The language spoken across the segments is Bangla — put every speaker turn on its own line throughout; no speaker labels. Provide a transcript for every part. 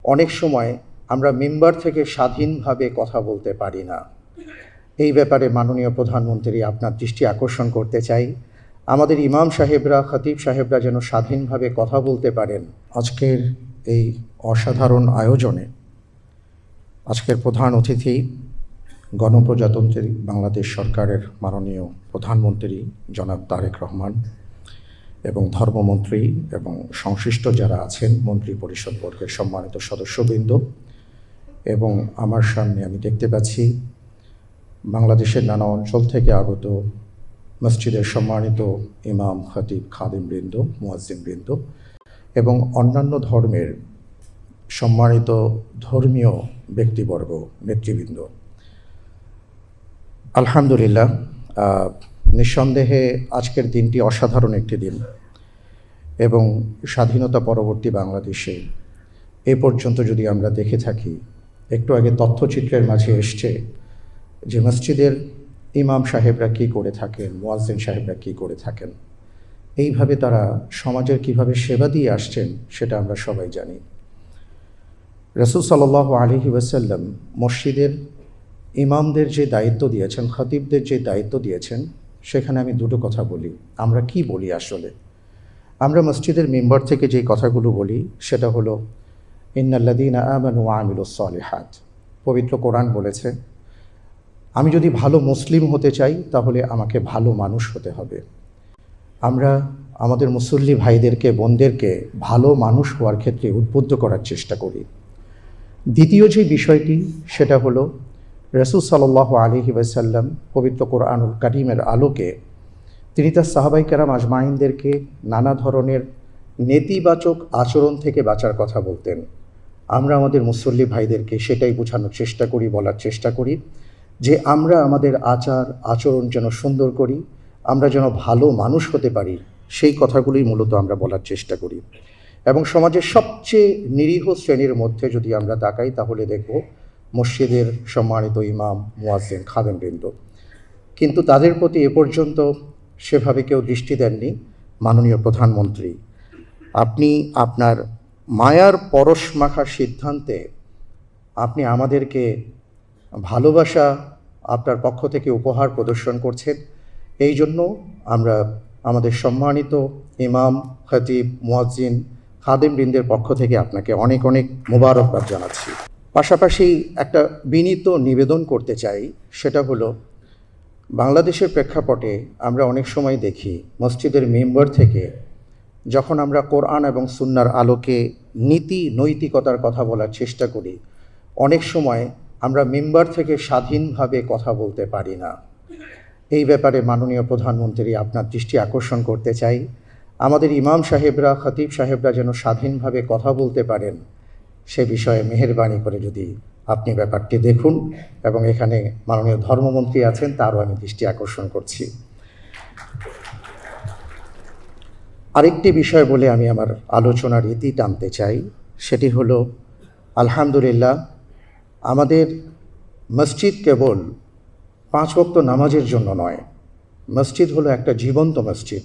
অনেক সময় আমরা মেম্বার থেকে স্বাধীনভাবে কথা বলতে পারি না। এই ব্যাপারে মাননীয় প্রধানমন্ত্রী আপনার দৃষ্টি আকর্ষণ করতে চাই। আমাদের ইমাম সাহেবরা, খতিব সাহেবরা যেন স্বাধীনভাবে কথা বলতে পারেন। আজকের এই অসাধারণ আয়োজনে আজকের প্রধান অতিথি গণপ্রজাতন্ত্রী বাংলাদেশ সরকারের মাননীয় প্রধানমন্ত্রী জনাব তারেক রহমান এবং ধর্মমন্ত্রী এবং সংশ্লিষ্ট যারা আছেন মন্ত্রী পরিষদ বর্গের সম্মানিত সদস্যবৃন্দ, এবং আমার সামনে আমি দেখতে পাচ্ছি বাংলাদেশের নানা অঞ্চল থেকে আগত মসজিদের সম্মানিত ইমাম, খতিব, খাদিমবৃন্দ, মুয়াজ্জিনবৃন্দ এবং অন্যান্য ধর্মের সম্মানিত ধর্মীয় ব্যক্তিবর্গ, নেতৃবৃন্দ। আলহামদুলিল্লাহ, নিঃসন্দেহে আজকের দিনটি অসাধারণ একটি দিন এবং স্বাধীনতা পরবর্তী বাংলাদেশে এ পর্যন্ত যদি আমরা দেখে থাকি, একটু আগে তথ্যচিত্রের মাঝে এসছে যে মসজিদের ইমাম সাহেবরা কী করে থাকেন, মুয়াজ্জিন সাহেবরা কী করে থাকেন, এইভাবে তারা সমাজের কিভাবে সেবা দিয়ে আসছেন সেটা আমরা সবাই জানি। রাসূল সাল্লাল্লাহু আলাইহি ওয়াসাল্লাম মসজিদের ইমামদের যে দায়িত্ব দিয়েছেন, খতিবদের যে দায়িত্ব দিয়েছেন, সেখানে আমি দুটো কথা বলি। আমরা কি বলি আসলে? আমরা মসজিদের মেম্বার থেকে যে কথাগুলো বলি সেটা হলো ইন্নাল্লাযীনা আমানু ওয়া আমিলুস সালিহাত। পবিত্র কোরআন বলেছে, আমি যদি ভালো মুসলিম হতে চাই তাহলে আমাকে ভালো মানুষ হতে হবে। আমরা আমাদের মুসল্লি ভাইদেরকে, বোনদেরকে ভালো মানুষ হওয়ার ক্ষেত্রে উদ্বুদ্ধ করার চেষ্টা করি। দ্বিতীয় যে বিষয়টি সেটা হলো রাসূল সাল্লাল্লাহু আলাইহি ওয়াসাল্লাম পবিত্র কোরআনুল কারীমের আলোকে তিনি তার সাহাবায়ে কেরাম আজমাইনদেরকে নানা ধরনের নেতিবাচক আচরণ থেকে বাঁচার কথা বলতেন। আমরা আমাদের মুসল্লি ভাইদেরকে সেটাই বোঝানোর চেষ্টা করি, বলার চেষ্টা করি যে আমরা আমাদের আচার আচরণ যেন সুন্দর করি, আমরা যেন ভালো মানুষ হতে পারি, সেই কথাগুলোই মূলত আমরা বলার চেষ্টা করি। এবং সমাজের সবচেয়ে নিরীহ শ্রেণীর মধ্যে যদি আমরা তাকাই তাহলে দেখব মসজিদের সম্মানিত ইমাম, মুয়াজ্জিন, খাদেমবৃন্দ। কিন্তু তাদের প্রতি এ পর্যন্ত সেভাবে কেউ দৃষ্টি দেননি। মাননীয় প্রধানমন্ত্রী, আপনি আপনার মায়ার পরশ মাখা সিদ্ধান্তে আপনি আমাদেরকে ভালোবাসা আপনার পক্ষ থেকে উপহার প্রদর্শন করছেন। এই জন্য আমরা আমাদের সম্মানিত ইমাম, খতিব, মুয়াজ্জিন, খাদেমবৃন্দের পক্ষ থেকে আপনাকে অনেক অনেক মোবারকবাদ জানাচ্ছি। পাশাপাশি একটা বিনীত নিবেদন করতে চাই, সেটা হলো বাংলাদেশের প্রেক্ষাপটে আমরা অনেক সময় দেখি মসজিদের মেম্বার থেকে যখন আমরা কোরআন এবং সুন্নাহর আলোকে নীতি নৈতিকতার কথা বলার চেষ্টা করি, অনেক সময় আমরা মেম্বার থেকে স্বাধীনভাবে কথা বলতে পারি না। এই ব্যাপারে মাননীয় প্রধানমন্ত্রী আপনার দৃষ্টি আকর্ষণ করতে চাই। আমাদের ইমাম সাহেবরা, খতিব সাহেবরা যেন স্বাধীনভাবে কথা বলতে পারেন, সে বিষয়ে মেহেরবানি করে যদি আপনি ব্যাপারটি দেখুন, এবং এখানে মাননীয় ধর্মমন্ত্রী আছেন, তারও আমি দৃষ্টি আকর্ষণ করছি। আরেকটি বিষয় বলে আমি আমার আলোচনার ইতি টানতে চাই, সেটি হলো আলহামদুলিল্লাহ, আমাদের মসজিদ কেবল 5 ওয়াক্ত নামাজের জন্য নয়, মসজিদ হলো একটা জীবন্ত মসজিদ।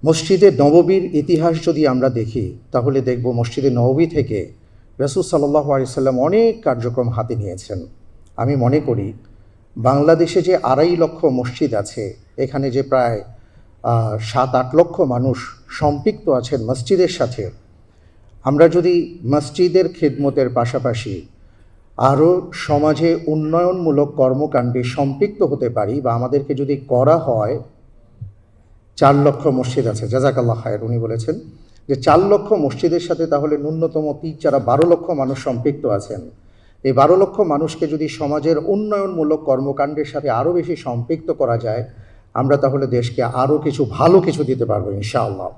মসজিদে নববীর ইতিহাস যদি আমরা দেখি তাহলে দেখব মসজিদে নববী থেকে রাসূল সাল্লাল্লাহু আলাইহি সাল্লাম অনেক কার্যক্রম হাতে নিয়েছেন। আমি মনে করি বাংলাদেশে যে 2.5 লক্ষ মসজিদ আছে, এখানে যে প্রায় 7-8 লক্ষ মানুষ সম্পৃক্ত আছেন মসজিদের সাথে, আমরা যদি মসজিদের খিদমতের পাশাপাশি আরও সমাজে উন্নয়নমূলক কর্মকাণ্ডে সম্পৃক্ত হতে পারি, বা আমাদেরকে যদি করা হয়, 4 লক্ষ মসজিদ আছে, জাযাকাল্লাহ খায়ের, উনি বলেছেন যে 4 লক্ষ মসজিদের সাথে তাহলে ন্যূনতম 12 লক্ষ মানুষ সম্পৃক্ত আছেন। এই 12 লক্ষ মানুষকে যদি সমাজের উন্নয়নমূলক কর্মকাণ্ডের সাথে আরও বেশি সম্পৃক্ত করা যায়, আমরা তাহলে দেশকে আরও কিছু ভালো কিছু দিতে পারবো ইনশাআল্লাহ।